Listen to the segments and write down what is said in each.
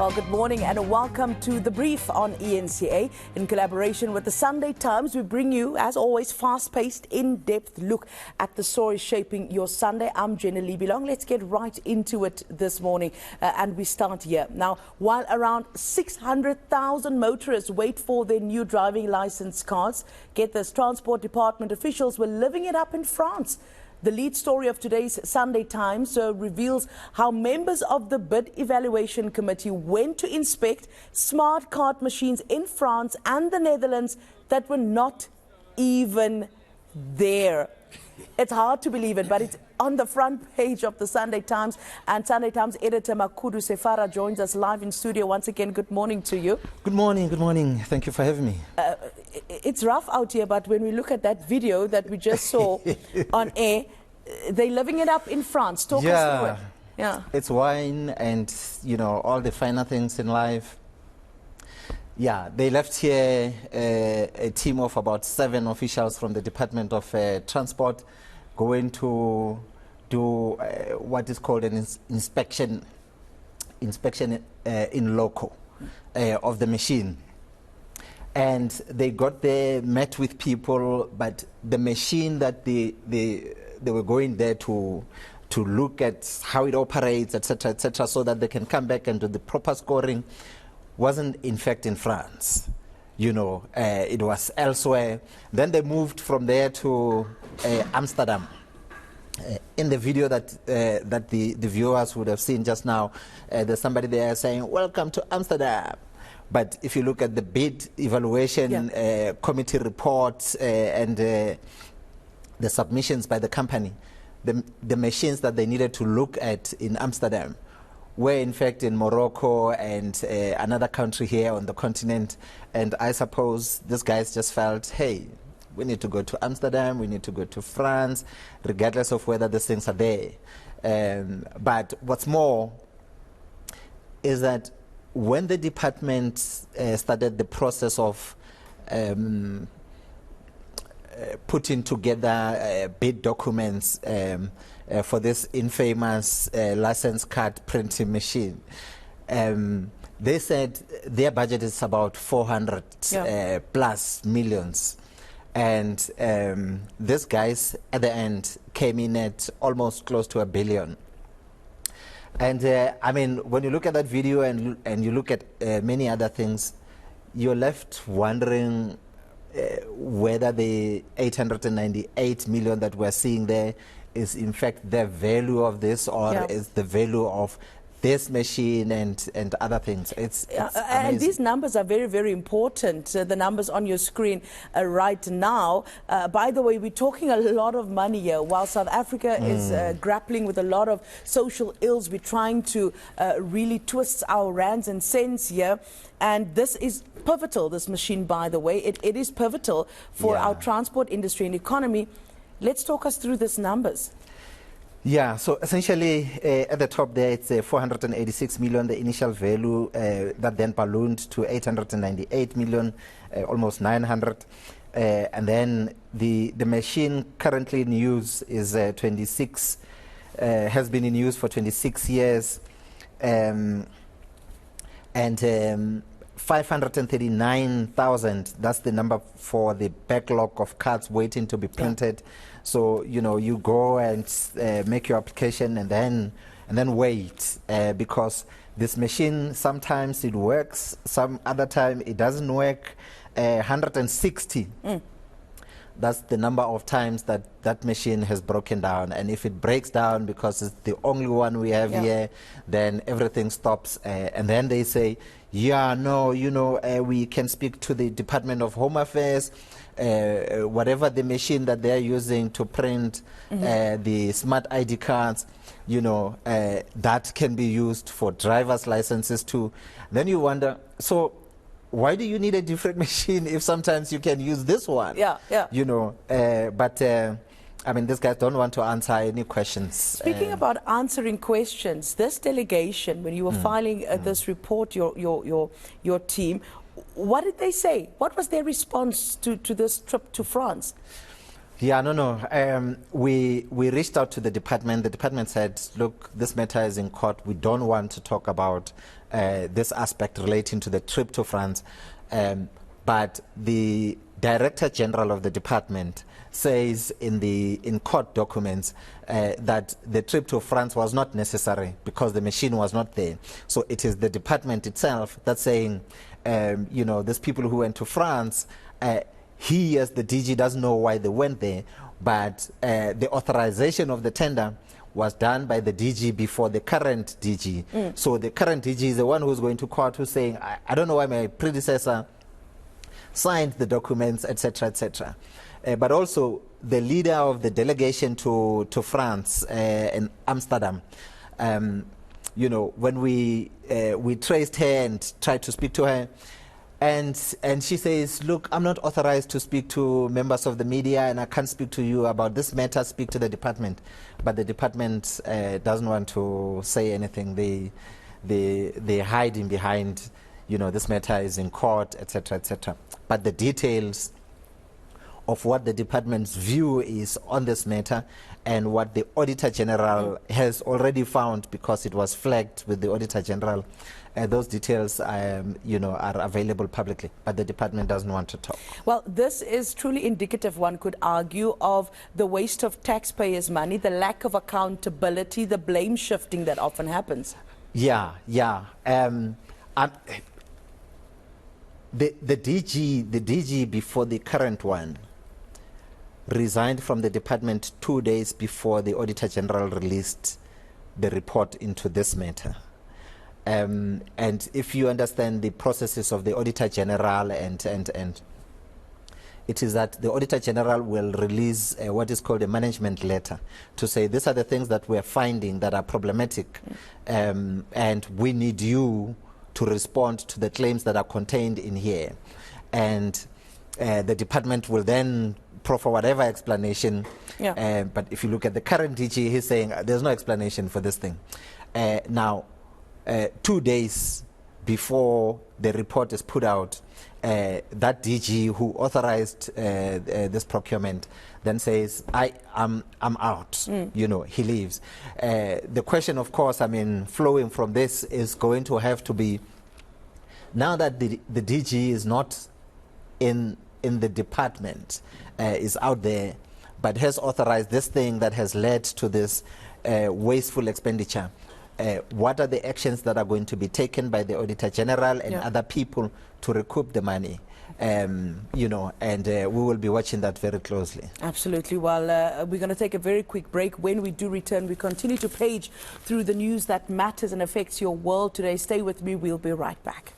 Well, good morning and welcome to The Brief on eNCA. In collaboration with the Sunday Times, we bring you, as always, fast-paced, in-depth look at the stories shaping your Sunday. I'm Jenna Lebilong. Let's get right into it this morning, and we start here. Now, while around 600,000 motorists wait for their new driving license cards, get this, Transport Department officials were living it up in France. The lead story of today's Sunday Times reveals how members of the Bid Evaluation Committee went to inspect smart card machines in France and the Netherlands that were not even there. It's hard to believe it, but it's on the front page of the Sunday Times. And Sunday Times editor Makhudu Sefara joins us live in studio. Once again, good morning to you. Good morning, good morning. Thank you for having me. It's rough out here, but when we look at that video that we just saw on air, they're living it up in France. Talk us through it. Yeah. It's wine and, you know, all the finer things in life. Yeah, they left here a team of about 7 officials from the Department of Transport going to do what is called an inspection in loco of the machine. And they got there, met with people, but the machine that they were going there to look at how it operates, etc., so that they can come back and do the proper scoring, wasn't in fact in France. You know, it was elsewhere. Then they moved from there to Amsterdam. In the video that the viewers would have seen just now, there's somebody there saying, "Welcome to Amsterdam." But if you look at the bid evaluation committee reports and the submissions by the company, the machines that they needed to look at in Amsterdam were in fact in Morocco and another country here on the continent. And I suppose these guys just felt, hey, we need to go to Amsterdam, we need to go to France, regardless of whether these things are there. But what's more is that when the department started the process of putting together bid documents for this infamous license card printing machine, they said their budget is about 400 plus millions. And these guys at the end came in at almost close to $1 billion. And I mean, when you look at that video and you look at many other things, you're left wondering whether the 898 million that we're seeing there is in fact the value of this, or is the value of this machine and other things. It's and these numbers are very, very important. The numbers on your screen right now. By the way, we're talking a lot of money here. While South Africa is grappling with a lot of social ills, we're trying to really twist our rands and cents here. And this is pivotal, this machine, by the way. It is pivotal for our transport industry and economy. Let's talk us through these numbers. Yeah, so essentially at the top there, it's 486 million, the initial value that then ballooned to 898 million, almost 900. And then the machine currently in use is 26, has been in use for 26 years. And 539,000, that's the number for the backlog of cards waiting to be printed. So, you know, you go and make your application and then wait, because this machine, sometimes it works, some other time it doesn't work. 160. That's the number of times that machine has broken down. And if it breaks down because it's the only one we have here, then everything stops. And then they say, yeah, no, you know, we can speak to the Department of Home Affairs, whatever the machine that they're using to print the smart ID cards, you know, that can be used for driver's licenses too. Then you wonder, so why do you need a different machine if sometimes you can use this one? You know, but I mean, these guys don't want to answer any questions. Speaking about answering questions, this delegation, when you were filing this report, your team, what did they say? What was their response to this trip to France? Yeah, no. We reached out to the department. The department said, look, this matter is in court. We don't want to talk about this aspect relating to the trip to France. But the Director General of the department says in court documents that the trip to France was not necessary because the machine was not there. So it is the department itself that's saying, these people who went to France, he, as the DG, doesn't know why they went there, but the authorization of the tender was done by the DG before the current DG. So the current DG is the one who's going to court, who's saying, I don't know why my predecessor signed the documents, etc., etc. But also the leader of the delegation to France in Amsterdam, when we traced her and tried to speak to her, and she says, look, I'm not authorized to speak to members of the media, and I can't speak to you about this matter. Speak to the department. But the department doesn't want to say anything. They're hiding behind, this matter is in court, etc., etc. But the details of what the department's view is on this matter and what the Auditor General has already found, because it was flagged with the Auditor General, those details are available publicly, but the department doesn't want to talk. Well, this is truly indicative, one could argue, of the waste of taxpayers' money, the lack of accountability, the blame shifting that often happens. Yeah. The DG before the current one resigned from the department 2 days before the Auditor General released the report into this matter. And if you understand the processes of the Auditor General, and it is that the Auditor General will release what is called a management letter to say these are the things that we're finding that are problematic, and we need you to respond to the claims that are contained in here. And the department will then proffer whatever explanation. Yeah. But if you look at the current DG, he's saying there's no explanation for this thing. Now, 2 days before the report is put out, that DG who authorized this procurement then says, I'm out. He leaves. The question, of course, flowing from this is going to have to be, now that the DG is not in the department, is out there, but has authorized this thing that has led to this wasteful expenditure, what are the actions that are going to be taken by the Auditor General and other people to recoup the money? And we will be watching that very closely. Absolutely. Well, we're going to take a very quick break. When we do return, we continue to page through the news that matters and affects your world today. Stay with me. We'll be right back.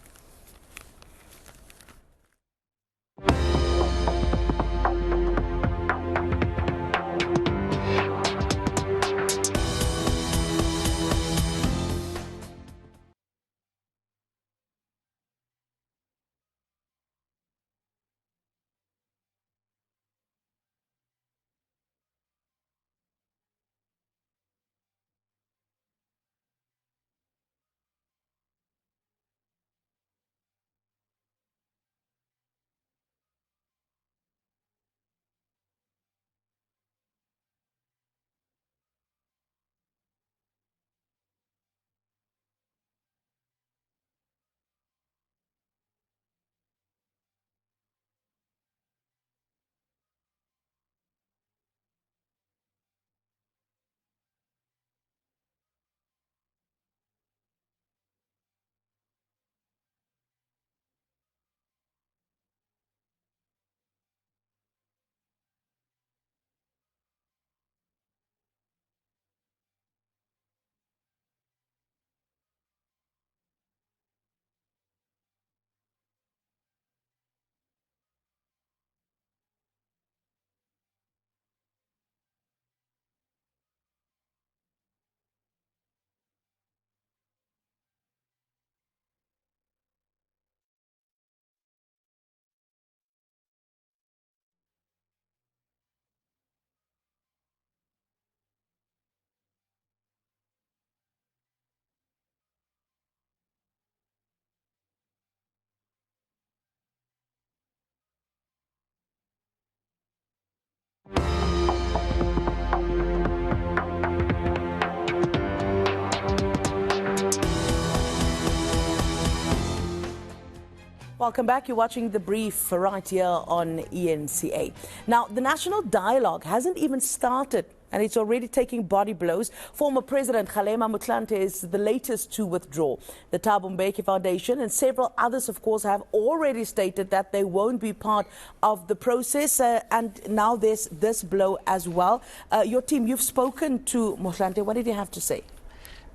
Welcome back. You're watching The Brief right here on eNCA. Now, the national dialogue hasn't even started, and it's already taking body blows. Former President Kgalema Motlanthe is the latest to withdraw. The Thabo Mbeki Foundation and several others, of course, have already stated that they won't be part of the process, and now there's this blow as well. Your team, you've spoken to Motlanthe. What did he have to say?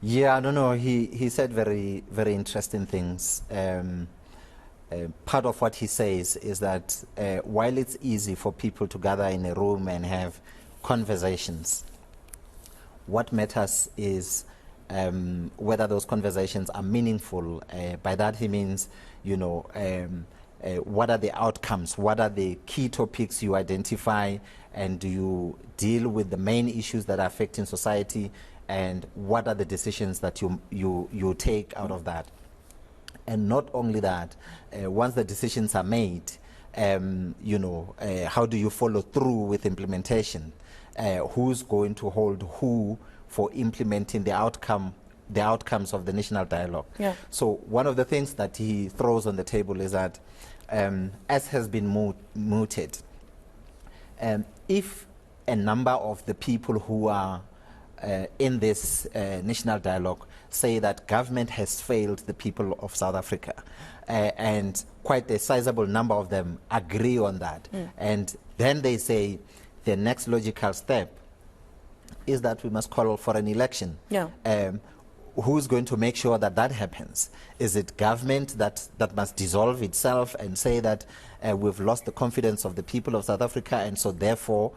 Yeah, no, he said very, very interesting things. Part of what he says is that while it's easy for people to gather in a room and have conversations, what matters is whether those conversations are meaningful. By that he means, what are the outcomes? What are the key topics you identify, and do you deal with the main issues that are affecting society, and what are the decisions that you take out of that? And not only that, once the decisions are made, how do you follow through with implementation? Who's going to hold who for implementing the outcomes of the national dialogue? Yeah. So one of the things that he throws on the table is that, as has been mooted, if a number of the people who are in this national dialogue say that government has failed the people of South Africa, and quite a sizable number of them agree on that, and then they say the next logical step is that we must call for an election. Yeah. Who's going to make sure that that happens? Is it government that must dissolve itself and say that we've lost the confidence of the people of South Africa, and so therefore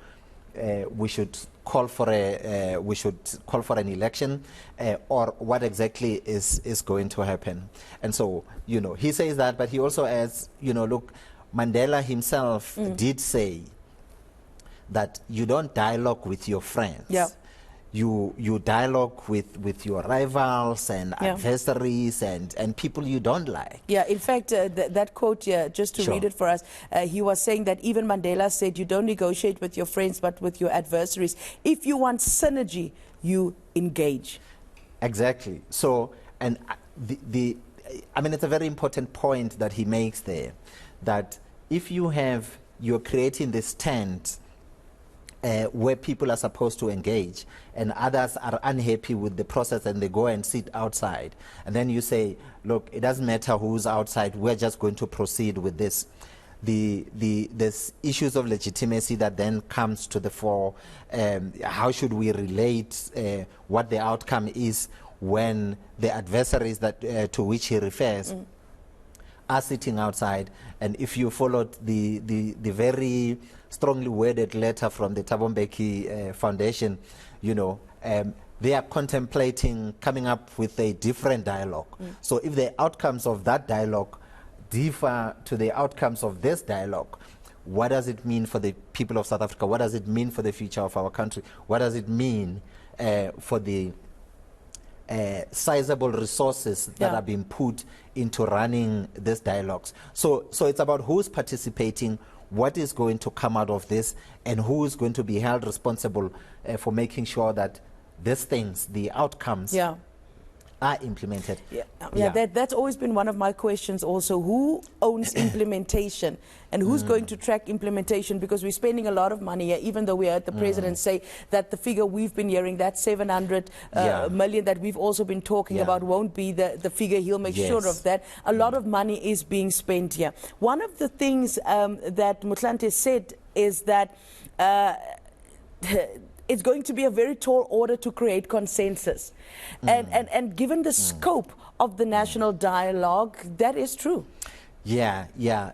we should call for an election, or what exactly is going to happen? And so he says that, but he also adds, look, Mandela himself did say that you don't dialogue with your friends. Yeah. You dialogue with your rivals and adversaries and people you don't like. Yeah, in fact, that quote, just to read it for us, he was saying that even Mandela said you don't negotiate with your friends but with your adversaries. If you want synergy, you engage. Exactly. So, and it's a very important point that he makes there, that if you're creating this tent where people are supposed to engage and others are unhappy with the process and they go and sit outside, and then you say, look, it doesn't matter who's outside, we're just going to proceed with this. There's issues of legitimacy that then comes to the fore. How should we relate what the outcome is when the adversaries that to which he refers are sitting outside? And if you followed the very strongly worded letter from the Thabo Mbeki Foundation, they are contemplating coming up with a different dialogue. So if the outcomes of that dialogue differ to the outcomes of this dialogue, what does it mean for the people of South Africa? What does it mean for the future of our country? What does it mean for the sizable resources that are being put into running these dialogues? So it's about who's participating, what is going to come out of this, and who is going to be held responsible for making sure that these things, the outcomes, are implemented. That's always been one of my questions also. Who owns implementation, and who's going to track implementation? Because we're spending a lot of money here, even though we heard the president say that the figure we've been hearing, that 700 million that we've also been talking about, won't be the figure. He'll make sure of that. A lot of money is being spent here. One of the things that Motlanthe said is that it's going to be a very tall order to create consensus. And given the scope of the national dialogue, that is true. The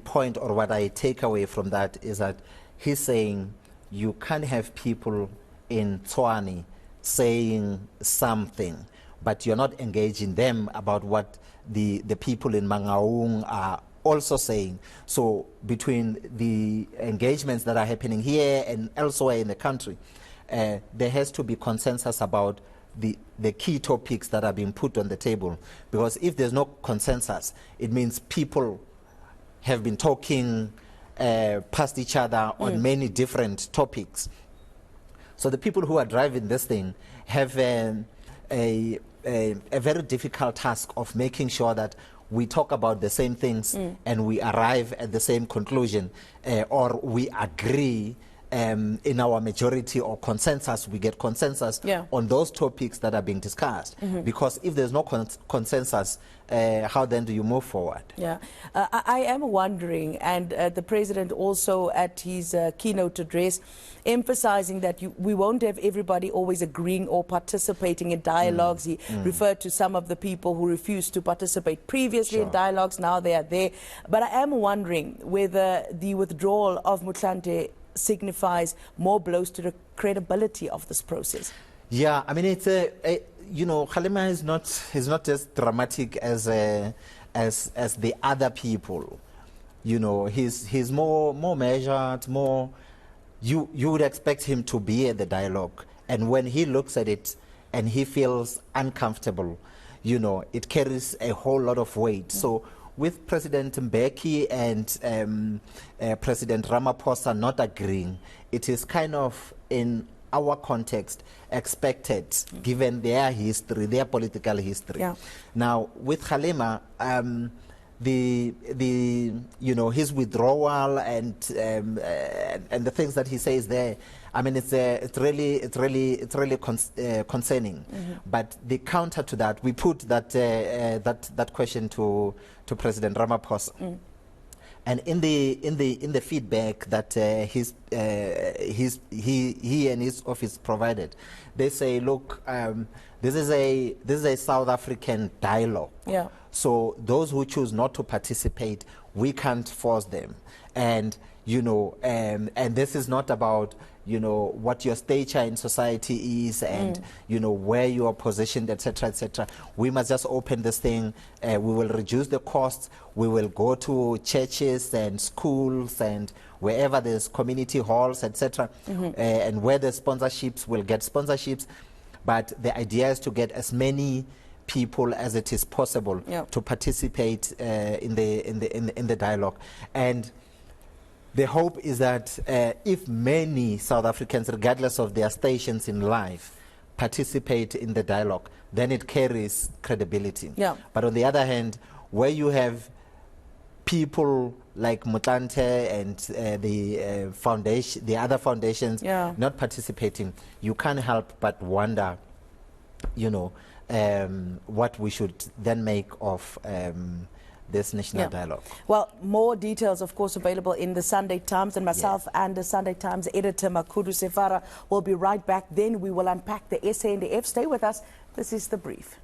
point, or what I take away from that, is that he's saying you can't have people in Tshwane saying something, but you're not engaging them about what the people in Mangaung are also saying. So between the engagements that are happening here and elsewhere in the country, there has to be consensus about the key topics that are being put on the table. Because if there's no consensus, it means people have been talking past each other on many different topics. So the people who are driving this thing have a very difficult task of making sure that we talk about the same things and we arrive at the same conclusion, or we agree in our majority or consensus, we get consensus on those topics that are being discussed. Because if there's no consensus, how then do you move forward? Yeah, I am wondering, and the president also at his keynote address emphasizing that we won't have everybody always agreeing or participating in dialogues. He referred to some of the people who refused to participate previously in dialogues, now they are there. But I am wondering whether the withdrawal of Motlanthe signifies more blows to the credibility of this process. Yeah, I mean, it's you know, Kgalema is not as dramatic as the other people. You know, he's more measured, more. You would expect him to be at the dialogue, and when he looks at it and he feels uncomfortable, you know, it carries a whole lot of weight. So with President Mbeki and President Ramaphosa not agreeing, it is kind of in our context expected, given their history, their political history. Yeah. Now with Kgalema, the you know, his withdrawal and the things that he says there, I mean, it's really concerning. But the counter to that, we put that that question to President Ramaphosa. And in the feedback that he and his office provided, they say, look, this is a South African dialogue. Yeah. So those who choose not to participate, we can't force them. And you know, and this is not about, you know, what your stature in society is and you know, where you are positioned, etc., etc. We must just open this thing. We will reduce the costs. We will go to churches and schools and wherever there's community halls, etc. And where there's sponsorships, we'll get sponsorships. But the idea is to get as many people as it is possible to participate in the dialogue. And the hope is that if many South Africans, regardless of their stations in life, participate in the dialogue, then it carries credibility. Yeah. But on the other hand, where you have people like Motlanthe and the foundation, the other foundations not participating, you can't help but wonder, you know, what we should then make of this national dialogue. Well, more details, of course, available in the Sunday Times, and myself and the Sunday Times editor Makhudu Sefara will be right back. Then we will unpack the SANDF. Stay with us. This is The Brief.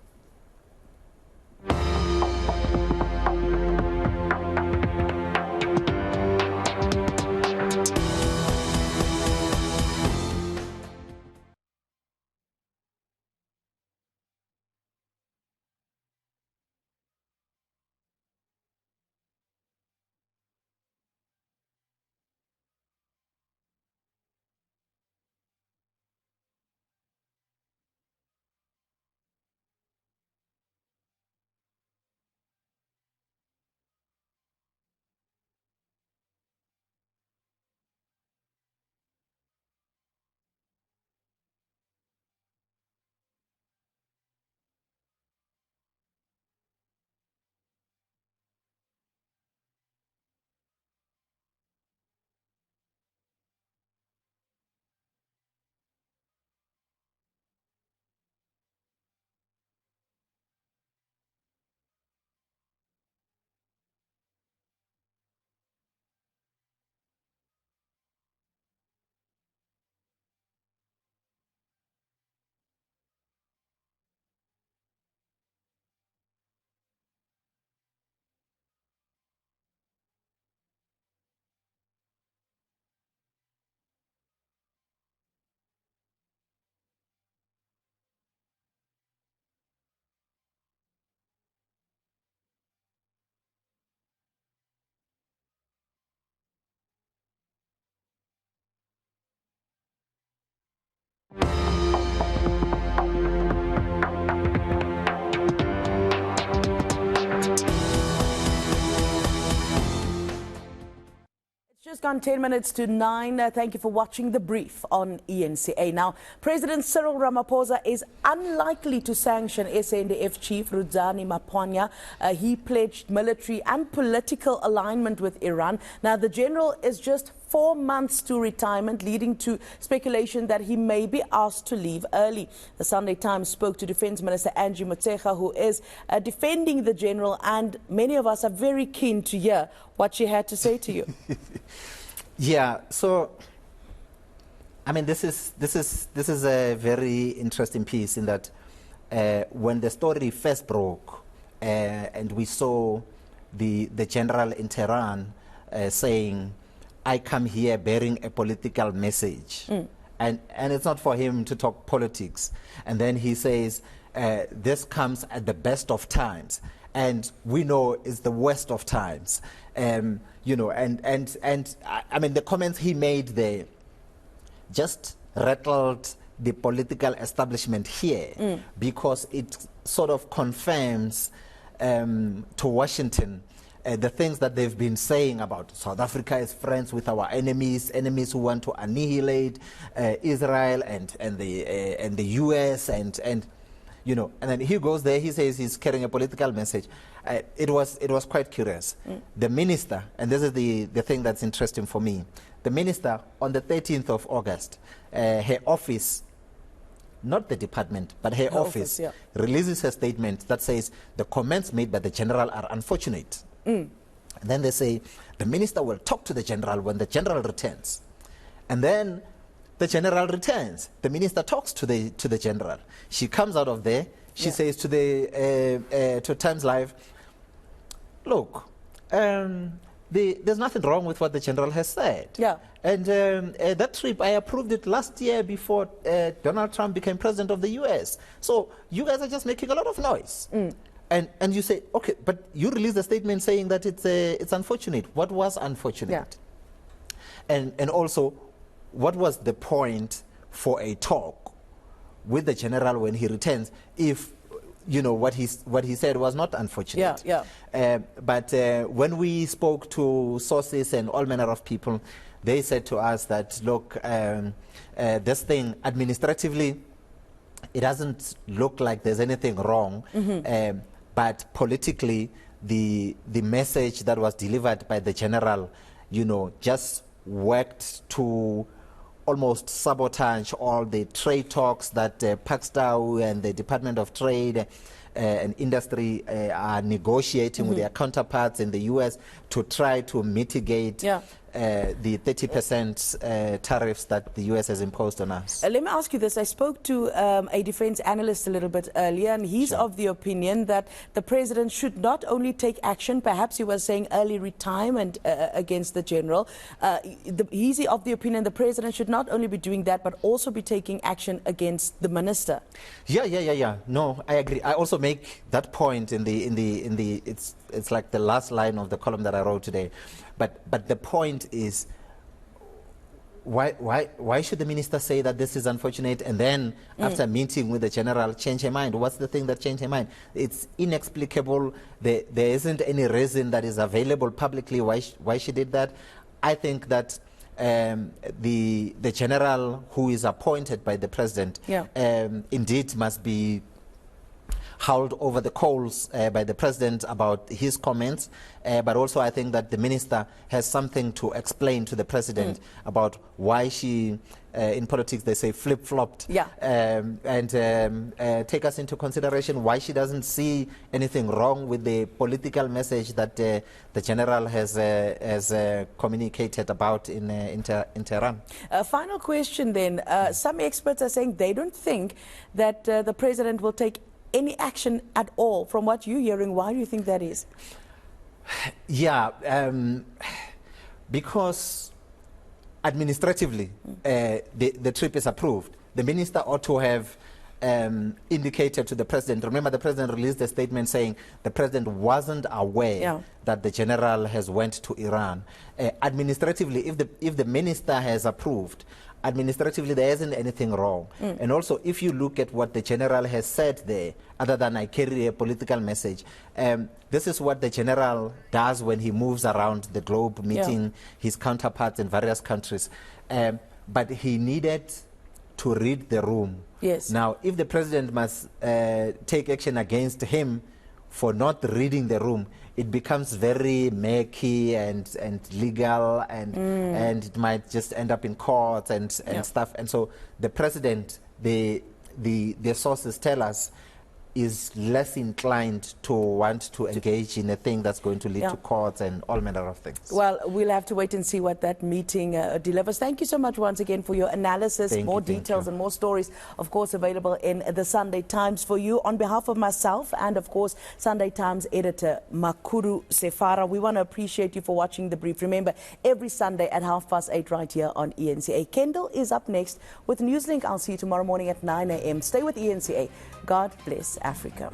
on 10 minutes to 9. Thank you for watching The Brief on eNCA. Now, President Cyril Ramaphosa is unlikely to sanction SANDF Chief Rudzani Maphonya. He pledged military and political alignment with Iran. Now, the general is just 4 months to retirement, leading to speculation that he may be asked to leave early. The Sunday Times spoke to Defence Minister Angie Motshekga, who is defending the general, and many of us are very keen to hear what she had to say to you. Yeah, so I mean, this is a very interesting piece in that when the story first broke and we saw the general in Tehran saying, I come here bearing a political message. And it's not for him to talk politics. And then he says, this comes at the best of times. And we know it's the worst of times. You know, and I mean, the comments he made there just rattled the political establishment here because it sort of confirms to Washington the things that they've been saying about South Africa is friends with our enemies who want to annihilate Israel and the US and you know, and then he goes there, he says he's carrying a political message. It was quite curious. The minister, and this is the thing that's interesting for me, the minister on the 13th of August, her office, not the department, but her office releases a statement that says the comments made by the general are unfortunate. And then they say the minister will talk to the general when the general returns. And then the general returns. The minister talks to the general. She comes out of there. She says to the to TimesLIVE, look, there's nothing wrong with what the general has said. And that trip, I approved it last year before Donald Trump became president of the US. So you guys are just making a lot of noise. And you say, okay, but you released a statement saying that it's unfortunate. What was unfortunate? And also, what was the point for a talk with the general when he returns if, you know, what he said was not unfortunate? But when we spoke to sources and all manner of people, they said to us that, look, this thing administratively, it doesn't look like there's anything wrong. But politically, the message that was delivered by the general, you know, just worked to almost sabotage all the trade talks that Pakistan and the Department of Trade and Industry are negotiating with their counterparts in the US to try to mitigate the 30% tariffs that the US has imposed on us. Let me ask you this. I spoke to a defense analyst a little bit earlier, and he's of the opinion that the president should not only take action, perhaps he was saying early retirement against the general. He's of the opinion the president should not only be doing that, but also be taking action against the minister. No, I agree. I also make that point in the it's like the last line of the column that I wrote today. But the point is, why should the minister say that this is unfortunate and then after meeting with the general change her mind? What's the thing that changed her mind? It's inexplicable. There isn't any reason that is available publicly why she did that. I think that the general who is appointed by the president indeed must be howled over the coals by the president about his comments, but also I think that the minister has something to explain to the president about why she, in politics they say flip-flopped, and take us into consideration why she doesn't see anything wrong with the political message that the general has communicated about in Tehran. Final question then. Some experts are saying they don't think that the president will take any action at all. From what you're hearing, why do you think that is? Because administratively the trip is approved. The minister ought to have indicated to the president. Remember, the president released a statement saying the president wasn't aware that the general has went to Iran. Administratively, if the minister has approved, administratively there isn't anything wrong. And also, if you look at what the general has said there, other than I carry a political message, this is what the general does when he moves around the globe, meeting his counterparts in various countries. But he needed to read the room. Yes. Now, if the president must take action against him for not reading the room, it becomes very murky and legal, and it might just end up in court and stuff. And so the president, the sources tell us, is less inclined to want to engage in a thing that's going to lead to courts and all manner of things. Well, we'll have to wait and see what that meeting delivers. Thank you so much once again for your analysis. More details and more stories, of course, available in the Sunday Times for you. On behalf of myself and, of course, Sunday Times editor Makhudu Sefara, we want to appreciate you for watching The Brief. Remember, every Sunday at 8:30 right here on eNCA. Kendall is up next with Newslink. I'll see you tomorrow morning at 9 a.m. Stay with eNCA. God bless Africa.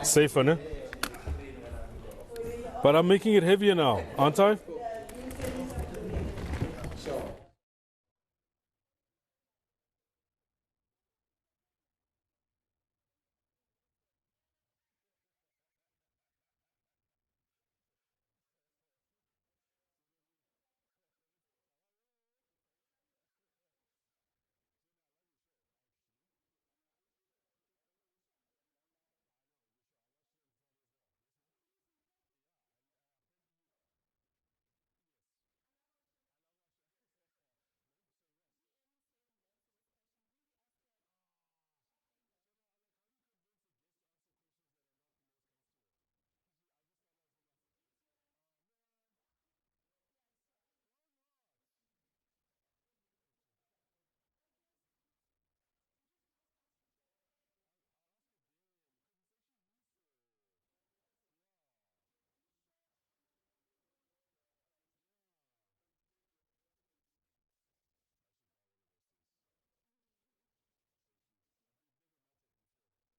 Safer, ne? But I'm making it heavier now, aren't I?